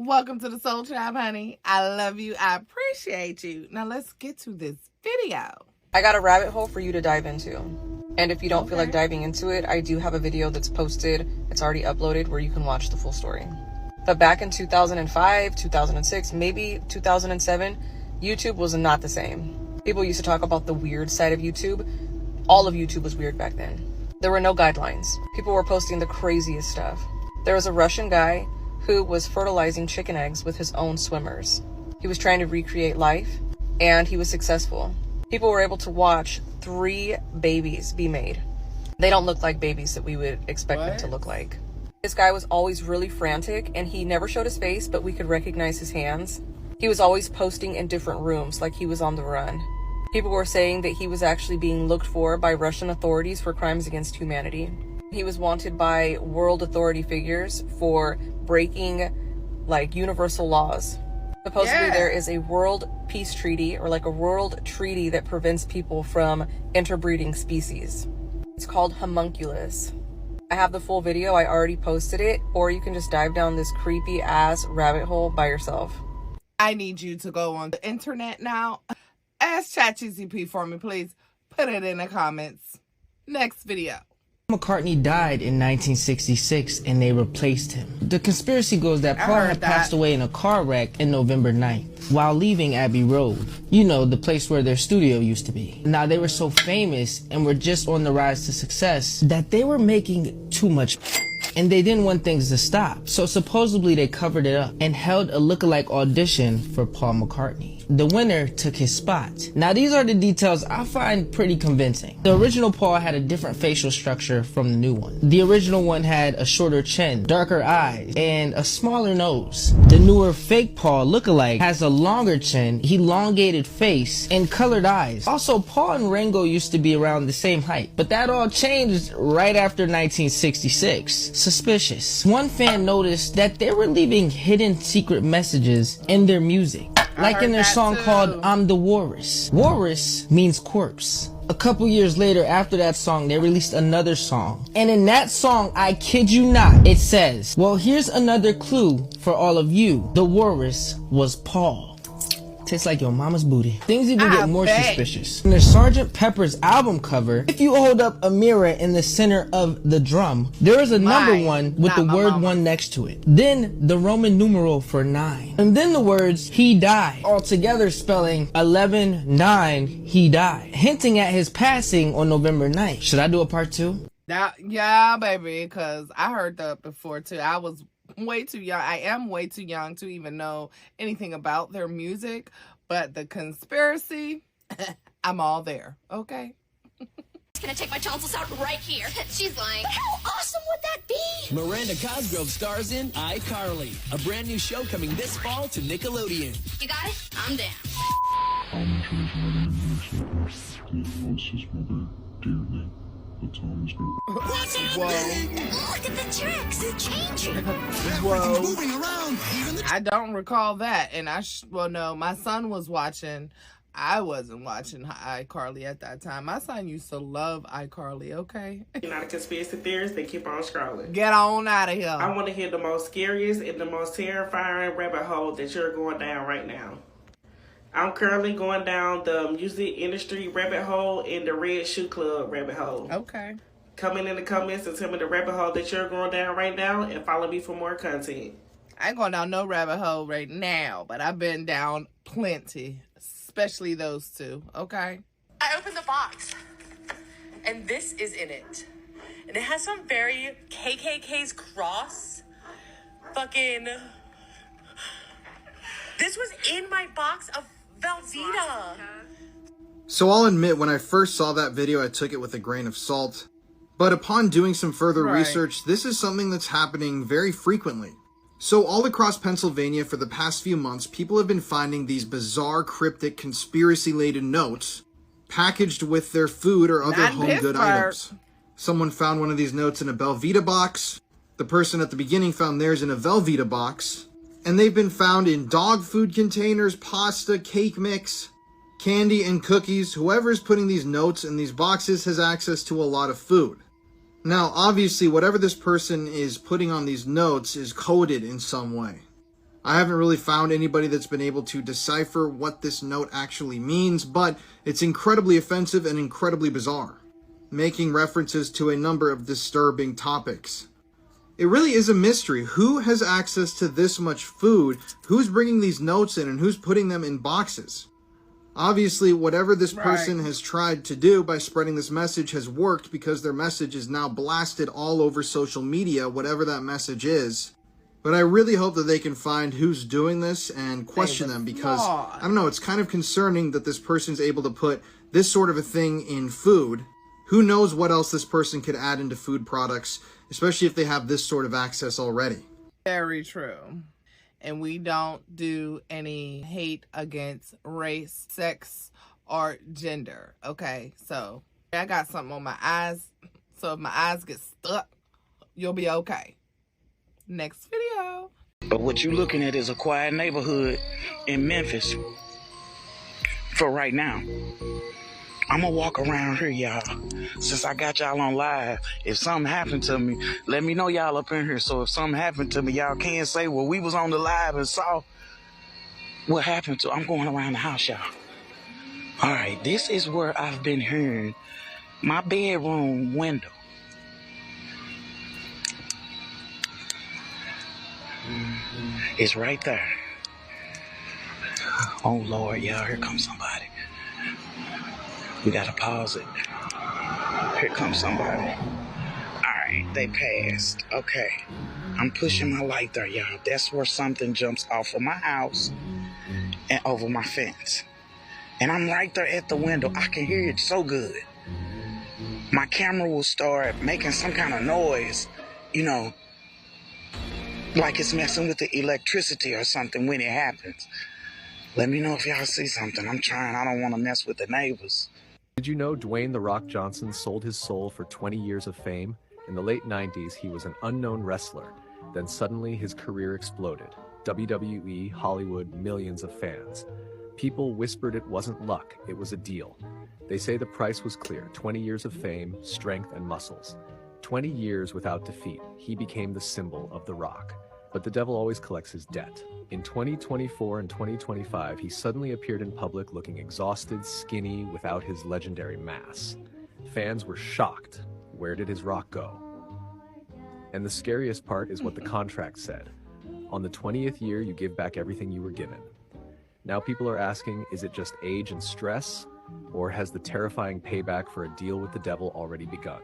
Welcome to the Soul Tribe, honey. I love you. I appreciate you. Now let's get to this video. I got a rabbit hole for you to dive into. And if you don't feel like diving into it, I do have a video that's posted. It's already uploaded where you can watch the full story. But back in 2005, 2006, maybe 2007, YouTube was not the same. People used to talk about the weird side of YouTube. All of YouTube was weird back then. There were no guidelines. People were posting the craziest stuff. There was a Russian guy who was fertilizing chicken eggs with his own swimmers. He was trying to recreate life, and he was successful. People were able to watch 3 babies be made. They don't look like babies that we would expect them to look like. This guy was always really frantic, and he never showed his face, but we could recognize his hands. He was always posting in different rooms like he was on the run. People were saying that he was actually being looked for by Russian authorities for crimes against humanity. He was wanted by world authority figures for breaking universal laws. Supposedly there is a world peace treaty, or a world treaty that prevents people from interbreeding species. It's called homunculus. I have the full video, I already posted it, or you can just dive down this creepy ass rabbit hole by yourself. I need you to go on the internet now. Ask ChatGPT for me, please. Put it in the comments. Next video. McCartney died in 1966 and they replaced him. The conspiracy goes that Paul had passed away in a car wreck in November 9th while leaving Abbey Road. You know, the place where their studio used to be. Now, they were so famous and were just on the rise to success that they were making too much and they didn't want things to stop. So supposedly they covered it up and held a lookalike audition for Paul McCartney. The winner took his spot. Now, these are the details I find pretty convincing. The original Paul had a different facial structure from the new one. The original one had a shorter chin, darker eyes, and a smaller nose. The newer fake Paul lookalike has a longer chin, elongated face, and colored eyes. Also, Paul and Ringo used to be around the same height, but that all changed right after 1966. Suspicious. One fan noticed that they were leaving hidden secret messages in their music. Like in their song called I'm the Walrus. Walrus means corpse. A couple years later, after that song, they released another song. And in that song, I kid you not, it says, well, here's another clue for all of you. The walrus was Paul. Tastes like your mama's booty. Things even get more suspicious. In the Sgt. Pepper's album cover, if you hold up a mirror in the center of the drum, there is a number 1 with the word 1 next to it. Then the Roman numeral for 9. And then the words, he died, altogether spelling 11-9, he died, hinting at his passing on November 9th. Should I do a part 2? Yeah, baby, because I heard that before too. I was way too young. I am way too young to even know anything about their music, but the conspiracy, I'm all there. Okay. It's gonna take my tonsils out right here. She's lying. How awesome would that be? Miranda Cosgrove stars in iCarly, a brand new show coming this fall to Nickelodeon. You got it? I'm down. Whoa. Look at the tricks. They're changing. Whoa. I don't recall that. And well, no, my son was watching. I wasn't watching iCarly at that time. My son used to love iCarly, okay? You're not a conspiracy theorist, they keep on scrolling. Get on out of here. I want to hear the most scariest and the most terrifying rabbit hole that you're going down right now. I'm currently going down the music industry rabbit hole and the Red Shoe Club rabbit hole. Okay. Comment in the comments and tell me the rabbit hole that you're going down right now and follow me for more content. I ain't going down no rabbit hole right now, but I've been down plenty, especially those two, okay? I opened the box, and this is in it. And it has some very KKK's cross. Fucking... This was in my box of Velveeta. So I'll admit, when I first saw that video, I took it with a grain of salt. But upon doing some further research, this is something that's happening very frequently. So all across Pennsylvania for the past few months, people have been finding these bizarre, cryptic, conspiracy-laden notes packaged with their food or other home good items. Someone found one of these notes in a Velveeta box. The person at the beginning found theirs in a Velveeta box. And they've been found in dog food containers, pasta, cake mix, candy, and cookies. Whoever's putting these notes in these boxes has access to a lot of food. Now, obviously, whatever this person is putting on these notes is coded in some way. I haven't really found anybody that's been able to decipher what this note actually means, but it's incredibly offensive and incredibly bizarre, making references to a number of disturbing topics. It really is a mystery. Who has access to this much food? Who's bringing these notes in and who's putting them in boxes? Obviously, whatever this person has tried to do by spreading this message has worked, because their message is now blasted all over social media, whatever that message is. But I really hope that they can find who's doing this and question them, because, I don't know, it's kind of concerning that this person's able to put this sort of a thing in food. Who knows what else this person could add into food products, especially if they have this sort of access already. Very true. And we don't do any hate against race, sex, or gender. Okay, so I got something on my eyes. So if my eyes get stuck, you'll be okay. Next video. But what you looking at is a quiet neighborhood in Memphis for right now. I'm gonna walk around here, y'all. Since I got y'all on live, if something happened to me, let me know y'all up in here. So if something happened to me, y'all can't say, well, we was on the live and saw what happened to. I'm going around the house, y'all. All right, this is where I've been hearing my bedroom window. It's right there. Oh, Lord, y'all, here comes somebody. We gotta pause it. Here comes somebody. Alright, they passed. Okay. I'm pushing my light there, y'all. That's where something jumps off of my house and over my fence. And I'm right there at the window. I can hear it so good. My camera will start making some kind of noise, you know, like it's messing with the electricity or something when it happens. Let me know if y'all see something. I'm trying. I don't want to mess with the neighbors. Did you know Dwayne "The Rock" Johnson sold his soul for 20 years of fame? In the late 90s, he was an unknown wrestler. Then suddenly his career exploded. WWE, Hollywood, millions of fans. People whispered it wasn't luck, it was a deal. They say the price was clear: 20 years of fame, strength, and muscles. 20 years without defeat, he became the symbol of The Rock. But the devil always collects his debt. In 2024 and 2025, he suddenly appeared in public looking exhausted, skinny, without his legendary mass. Fans were shocked. Where did his rock go? And the scariest part is what the contract said. On the 20th year, you give back everything you were given. Now people are asking, is it just age and stress? Or has the terrifying payback for a deal with the devil already begun?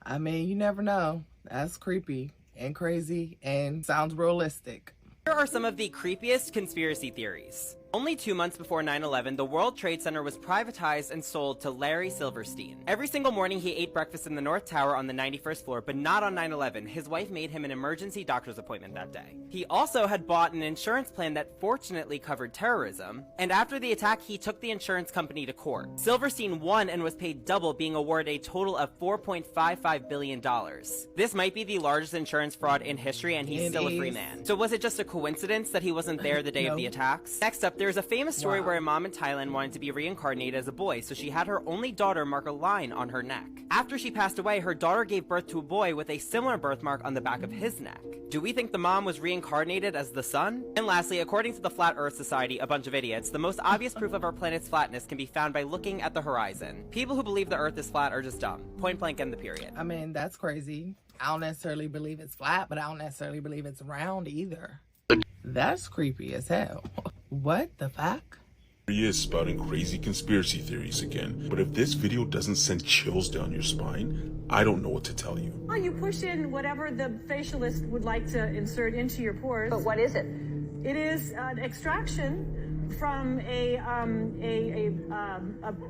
I mean, you never know. That's creepy and crazy and sounds realistic. Here are some of the creepiest conspiracy theories. Only 2 months before 9/11, the World Trade Center was privatized and sold to Larry Silverstein. Every single morning, he ate breakfast in the North Tower on the 91st floor, but not on 9/11. His wife made him an emergency doctor's appointment that day. He also had bought an insurance plan that fortunately covered terrorism, and after the attack, he took the insurance company to court. Silverstein won and was paid double, being awarded a total of $4.55 billion. This might be the largest insurance fraud in history, and he's still a free man. So was it just a coincidence that he wasn't there the day of the attacks? Next up, there's a famous story where a mom in Thailand wanted to be reincarnated as a boy, so she had her only daughter mark a line on her neck. After she passed away, her daughter gave birth to a boy with a similar birthmark on the back of his neck. Do we think the mom was reincarnated as the son? And lastly, according to the Flat Earth Society, a bunch of idiots, the most obvious proof of our planet's flatness can be found by looking at the horizon. People who believe the Earth is flat are just dumb. Point blank, end the period. I mean, that's crazy. I don't necessarily believe it's flat, but I don't necessarily believe it's round either. That's creepy as hell. What the fuck? He is spouting crazy conspiracy theories again, but if this video doesn't send chills down your spine, I don't know what to tell you. Well, you push in whatever the facialist would like to insert into your pores. But what is it? It is an extraction from a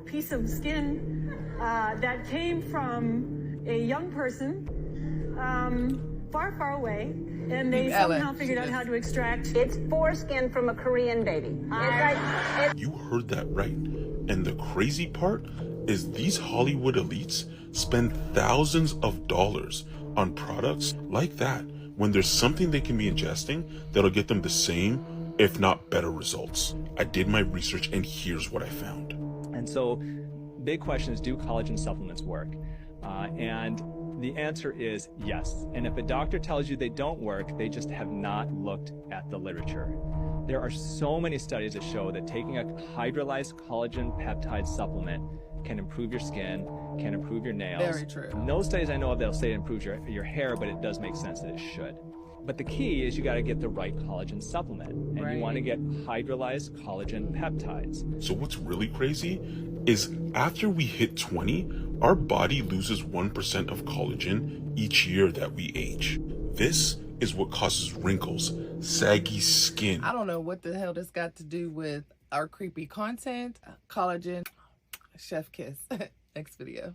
piece of skin that came from a young person far, far away. And they somehow figured out how to extract. It's foreskin from a Korean baby. You heard that right. And the crazy part is these Hollywood elites spend thousands of dollars on products like that when there's something they can be ingesting that'll get them the same, if not better results. I did my research and here's what I found. And so big question is, do collagen supplements work? And The answer is yes. And if a doctor tells you they don't work, they just have not looked at the literature. There are so many studies that show that taking a hydrolyzed collagen peptide supplement can improve your skin, can improve your nails. Very true. No studies I know of that'll say it improves your hair, but it does make sense that it should. But the key is you got to get the right collagen supplement, and you want to get hydrolyzed collagen peptides. So what's really crazy is after we hit 20, our body loses 1% of collagen each year that we age. This is what causes wrinkles, saggy skin. I don't know what the hell this got to do with our creepy content. Collagen, chef kiss. Next video.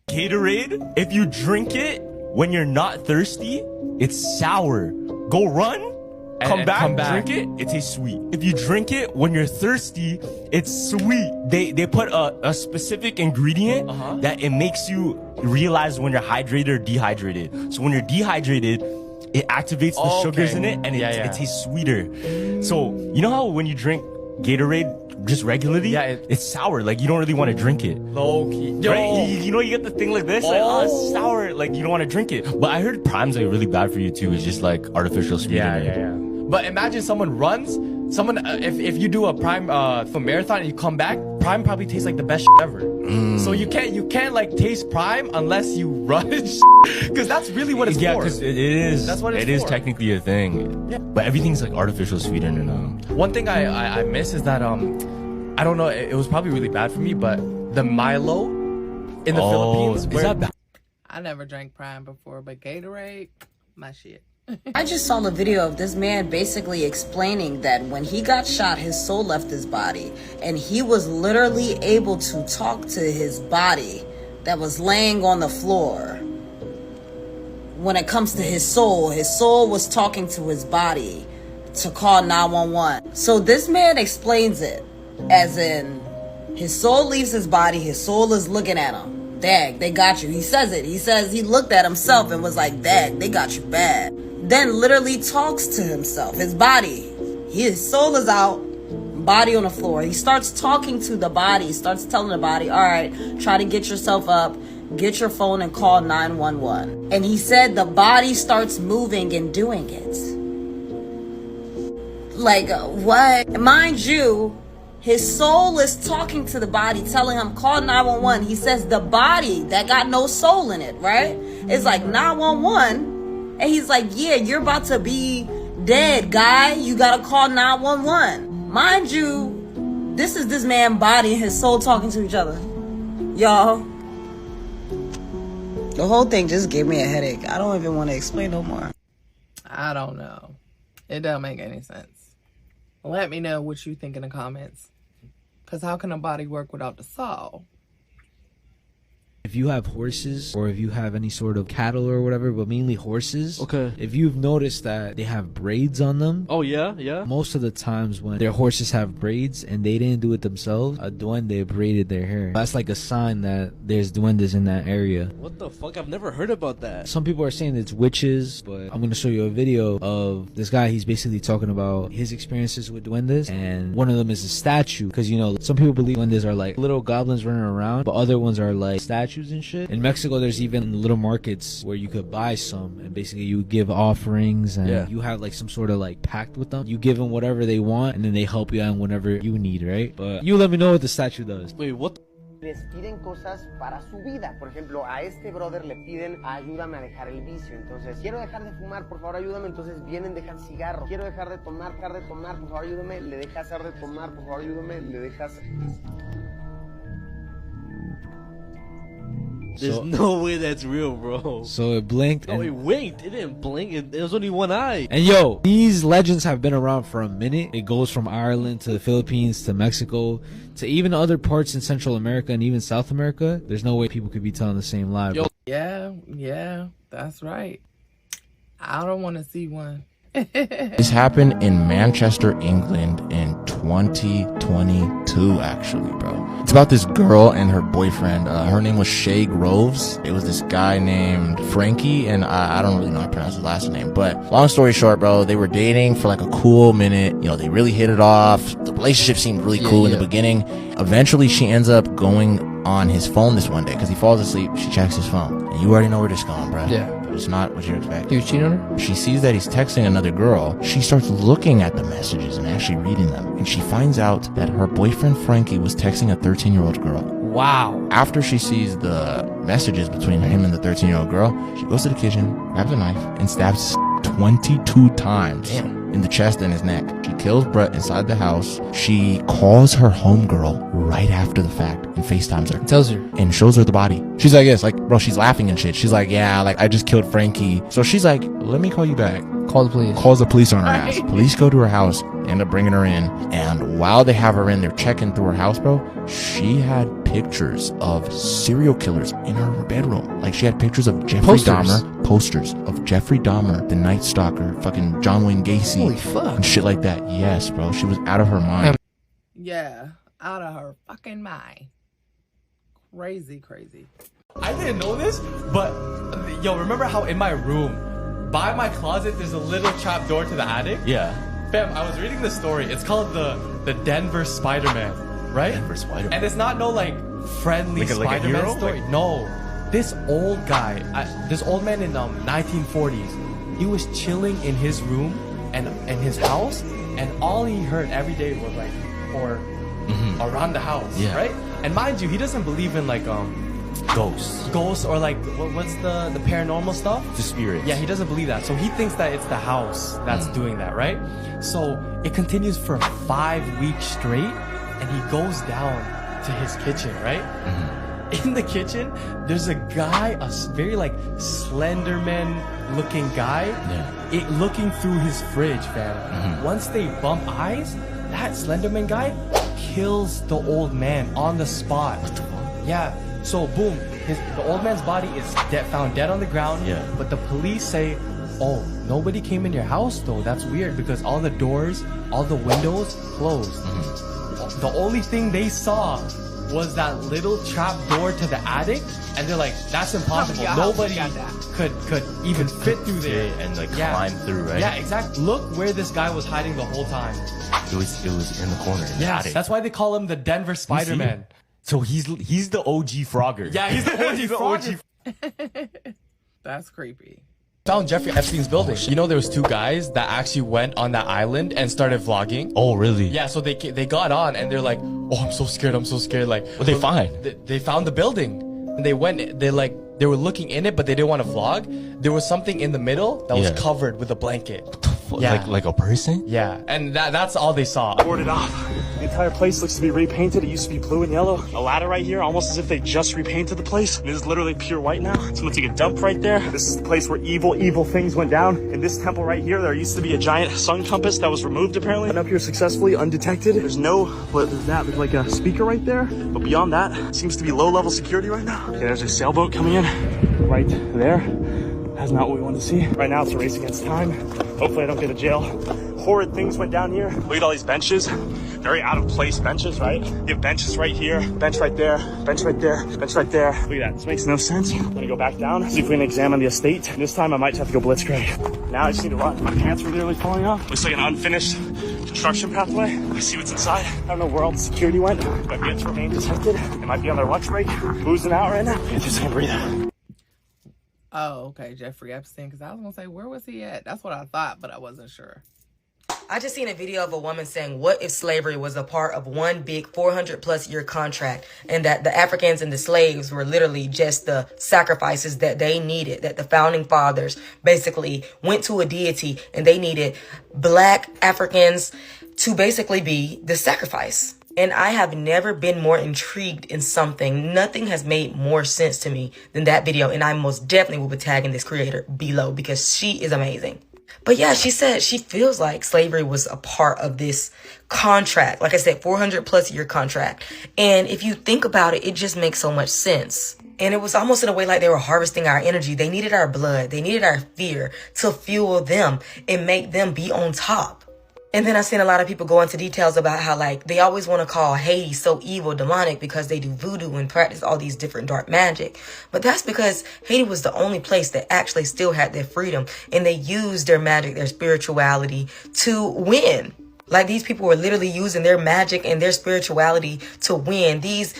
Gatorade, if you drink it when you're not thirsty, it's sour. Go run, come back, drink it, it tastes sweet. If you drink it when you're thirsty, it's sweet. They put a specific ingredient that it makes you realize when you're hydrated or dehydrated. So when you're dehydrated, it activates the sugars in it, and it tastes sweeter. So you know how when you drink Gatorade just regularly, it's sour. Like you don't really want to drink it. Low key. Right? You know, you get the thing like this, like, oh, it's sour. Like you don't want to drink it. But I heard Prime's like really bad for you too. It's just like artificial sweetener. Yeah. But imagine someone runs. If you do a Prime for marathon and you come back, Prime probably tastes like the best shit ever. So you can't like taste Prime unless you run, because that's really what it's for. Yeah, because it is. That's what it's for. It is for. technically a thing. Yeah. But everything's like artificial sweetener now. One thing I miss is that I don't know, it was probably really bad for me, but the Milo in the Philippines. Is that bad? I never drank Prime before, but Gatorade, my shit. I just saw a video of this man basically explaining that when he got shot, his soul left his body, and he was literally able to talk to his body that was laying on the floor. When it comes to his soul was talking to his body to call 911. So this man explains it as in his soul leaves his body, his soul is looking at him. Dag, they got you. He says it. He says he looked at himself and was like, dag, they got you bad. Then literally talks to himself, his body. His soul is out, body on the floor. He starts talking to the body, starts telling the body, all right, try to get yourself up, get your phone and call 911. And he said the body starts moving and doing it. Like, what? Mind you, his soul is talking to the body, telling him, call 911. He says the body that got no soul in it, right? It's like 911. And he's like, yeah, you're about to be dead, guy. You gotta call 911. Mind you, this is this man's body and his soul talking to each other. Y'all, the whole thing just gave me a headache. I don't even want to explain no more. I don't know. It doesn't make any sense. Let me know what you think in the comments. Because how can a body work without the soul? If you have horses or if you have any sort of cattle or whatever, but mainly horses, okay, if you've noticed that they have braids on them, oh yeah, most of the times when their horses have braids and they didn't do it themselves, a duende braided their hair. That's like a sign that there's duendes in that area. What the fuck? I've never heard about that. Some people are saying it's witches, but I'm gonna show you a video of this guy. He's basically talking about his experiences with duendes, and one of them is a statue, because you know some people believe duendes are like little goblins running around, but other ones are like statues and shit. In Mexico, there's even little markets where you could buy some, and basically you give offerings, and you have like some sort of like pact with them. You give them whatever they want, and then they help you out whenever you need, right? But you let me know what the statue does. Wait, what? Les piden cosas para su vida. Por ejemplo, a este brother le piden ayúdame a dejar el vicio. Entonces, quiero dejar de fumar, por favor ayúdame. Entonces vienen, dejan cigarro. Quiero dejar de tomar, por favor ayúdame. Le dejas hacer de tomar, por favor ayúdame. Le dejas... There's no way that's real, bro. So it blinked. Oh, it winked. It didn't blink. It was only one eye. And yo, these legends have been around for a minute. It goes from Ireland to the Philippines to Mexico to even other parts in Central America and even South America. There's no way people could be telling the same lie. Yo. Yeah, that's right. I don't want to see one. This happened in Manchester, England in 2022, actually, bro. It's about this girl and her boyfriend. Her name was Shay Groves. It was this guy named Frankie, and I don't really know how to pronounce his last name. But long story short, bro, they were dating for like a cool minute. You know, they really hit it off. The relationship seemed really cool in the beginning. Eventually, she ends up going on his phone this one day because he falls asleep. She checks his phone. And you already know where this is going, bro. Yeah. But it's not what you expect. He was cheating on her? She sees that he's texting another girl. She starts looking at the messages and actually reading them. And she finds out that her boyfriend Frankie was texting a 13-year-old girl. Wow. After she sees the messages between him and the 13-year-old girl, she goes to the kitchen, grabs a knife, and stabs 22 times. Damn. In the chest and his neck. She kills Brett inside the house. She calls her homegirl right after the fact and FaceTimes her. Tells her. And shows her the body. She's like, yes, like, bro, she's laughing and shit. She's like, yeah, like, I just killed Frankie. So she's like, let me call you back. Call the police. Calls the police on her ass. Police go to her house, end up bringing her in. And while they have her in, they're checking through her house, bro. She had pictures of serial killers in her bedroom. Like, she had pictures of Jeffrey Dahmer. Posters of Jeffrey Dahmer, the Night Stalker, fucking John Wayne Gacy. Holy fuck. And shit like that. Yes, bro. She was out of her mind. Yeah, out of her fucking mind. Crazy, crazy. I didn't know this, but yo, remember how in my room, by my closet, there's a little trap door to the attic? Yeah. Fam, I was reading the story. It's called the Denver Spider-Man, right? Denver Spider-Man. And it's not no like friendly Spider-Man story. Like... No. This old guy, this old man in 1940s, he was chilling in his room and in his house, and all he heard every day was like, or around the house, right? And mind you, he doesn't believe in like ghosts or like what's the paranormal stuff? The spirits. Yeah, he doesn't believe that. So he thinks that it's the house that's doing that, right? So it continues for 5 weeks straight, and he goes down to his kitchen, right? In the kitchen, there's a guy, a very like Slenderman looking guy, looking through his fridge, fam. Once they bump eyes, that Slenderman guy kills the old man on the spot. What the fuck? Yeah. So boom, the old man's body is found dead on the ground. Yeah. But the police say, oh, nobody came in your house though. That's weird because all the doors, all the windows closed. The only thing they saw was that little trap door to the attic, and they're like, that's impossible. Nobody could even fit through there and like climb through, right? Yeah, exactly. Look where this guy was hiding the whole time. It was in the corner. In the attic. That's why they call him the Denver Spider-Man. So he's the OG Frogger. Yeah, he's the OG Frogger. That's creepy. Found Jeffrey Epstein's building. You know, there was 2 guys that actually went on that island and started vlogging. Oh, really? Yeah, so they got on and they're like, oh, I'm so scared. Like, what they find? They found the building. And they went, they were looking in it, but they didn't want to vlog. There was something in the middle that was covered with a blanket. What the fuck? Yeah. Like a person? Yeah, and that's all they saw. Boarded off. The entire place looks to be repainted. It used to be blue and yellow. A ladder right here, almost as if they just repainted the place. This is literally pure white now. Someone took a dump right there. This is the place where evil things went down. In this temple right here, there used to be a giant sun compass that was removed apparently. Went up here successfully, undetected. There's there's like a speaker right there. But beyond that, seems to be low-level security right now. Okay, there's a sailboat coming in right there. That's not what we want to see. Right now, it's a race against time. Hopefully I don't get to jail. Horrid things went down here. Look at all these benches. Very out of place benches, right? You have benches right here, bench right there, bench right there, bench right there. Look at that, this makes no sense. I'm gonna go back down, see if we can examine the estate. This time I might have to go blitzkrieg. Now I just need to run. My pants are literally falling off. Looks like an unfinished construction pathway. Let's see what's inside. I don't know where all the security went. Might be to remain detected. They might be on their lunch break, boozing out right now. I just can't breathe. Oh, okay, Jeffrey Epstein, because I was going to say, where was he at? That's what I thought, but I wasn't sure. I just seen a video of a woman saying, what if slavery was a part of one big 400+ year contract, and that the Africans and the slaves were literally just the sacrifices that they needed, that the founding fathers basically went to a deity and they needed black Africans to basically be the sacrifice. And I have never been more intrigued in something. Nothing has made more sense to me than that video. And I most definitely will be tagging this creator below because she is amazing. But yeah, she said she feels like slavery was a part of this contract. Like I said, 400+ year contract. And if you think about it, it just makes so much sense. And it was almost in a way like they were harvesting our energy. They needed our blood. They needed our fear to fuel them and make them be on top. And then I seen a lot of people go into details about how, like, they always want to call Haiti so evil, demonic, because they do voodoo and practice all these different dark magic. But that's because Haiti was the only place that actually still had their freedom. And they used their magic, their spirituality to win. Like, these people were literally using their magic and their spirituality to win. These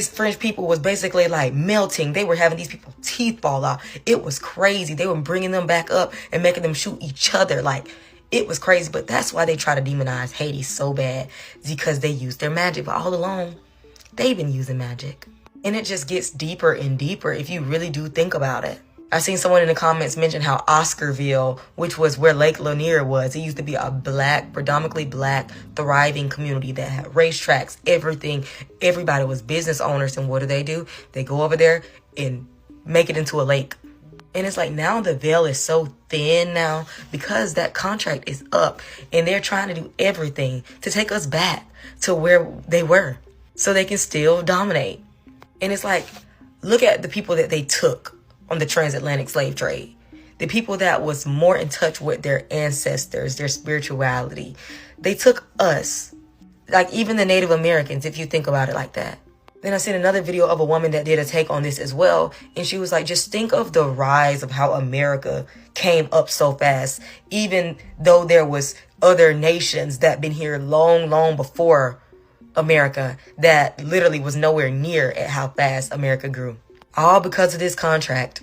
French people was basically like melting. They were having these people's teeth fall off. It was crazy. They were bringing them back up and making them shoot each other. Like, it was crazy. But that's why they try to demonize Haiti so bad, because they used their magic. But all along, they've been using magic. And it just gets deeper and deeper if you really do think about it. I seen someone in the comments mention how Oscarville, which was where Lake Lanier was, it used to be a predominantly black, thriving community that had racetracks, everything. Everybody was business owners. And what do? They go over there and make it into a lake. And it's like, now the veil is so thin now because that contract is up and they're trying to do everything to take us back to where they were so they can still dominate. And it's like, look at the people that they took on the transatlantic slave trade. The people that was more in touch with their ancestors, their spirituality. They took us, like even the Native Americans, if you think about it like that. Then I seen another video of a woman that did a take on this as well. And she was like, just think of the rise of how America came up so fast, even though there was other nations that been here long, long before America that literally was nowhere near at how fast America grew. All because of this contract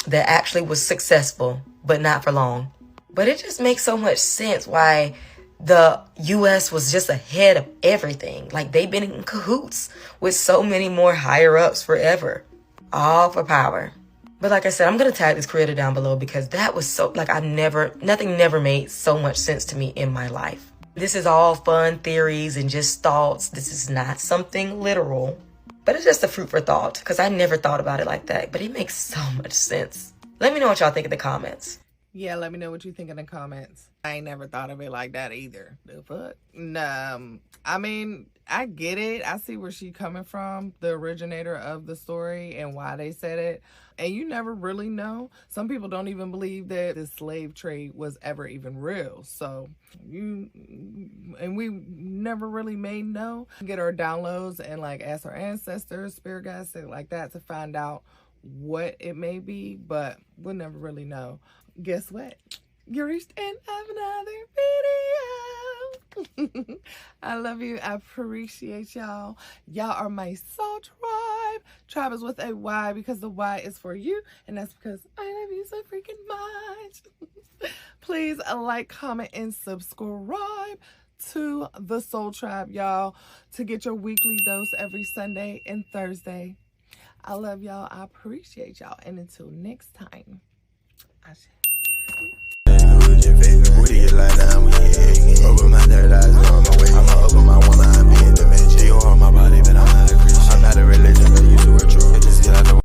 that actually was successful, but not for long. But it just makes so much sense why the U.S. was just ahead of everything. Like, they've been in cahoots with so many more higher ups forever. All for power. But like I said, I'm going to tag this creator down below because that was so, like, nothing never made so much sense to me in my life. This is all fun theories and just thoughts. This is not something literal. But it's just a fruit for thought, because I never thought about it like that. But it makes so much sense. Let me know what y'all think in the comments. Yeah, let me know what you think in the comments. I ain't never thought of it like that either. The fuck? No, I mean, I get it. I see where she's coming from, the originator of the story and why they said it. And you never really know. Some people don't even believe that the slave trade was ever even real. So we never really may know. Get our downloads and like ask our ancestors, spirit guides, things like that to find out what it may be. But we'll never really know. Guess what? You reached the end of another video. I love you. I appreciate y'all. Y'all are my soul tribe. Tribe is with a Y because the Y is for you. And that's because I love you so freaking much. Please like, comment, and subscribe to the Soul Tribe, y'all, to get your weekly dose every Sunday and Thursday. I love y'all. I appreciate y'all. And until next time, I shall. We get lie down, we get egg. Open my third eyes, on my way. I'ma open my one eye, be in dementia. You on my body, but I'm not a Christian. I'm not a religion, but you two are true. Just get out the way.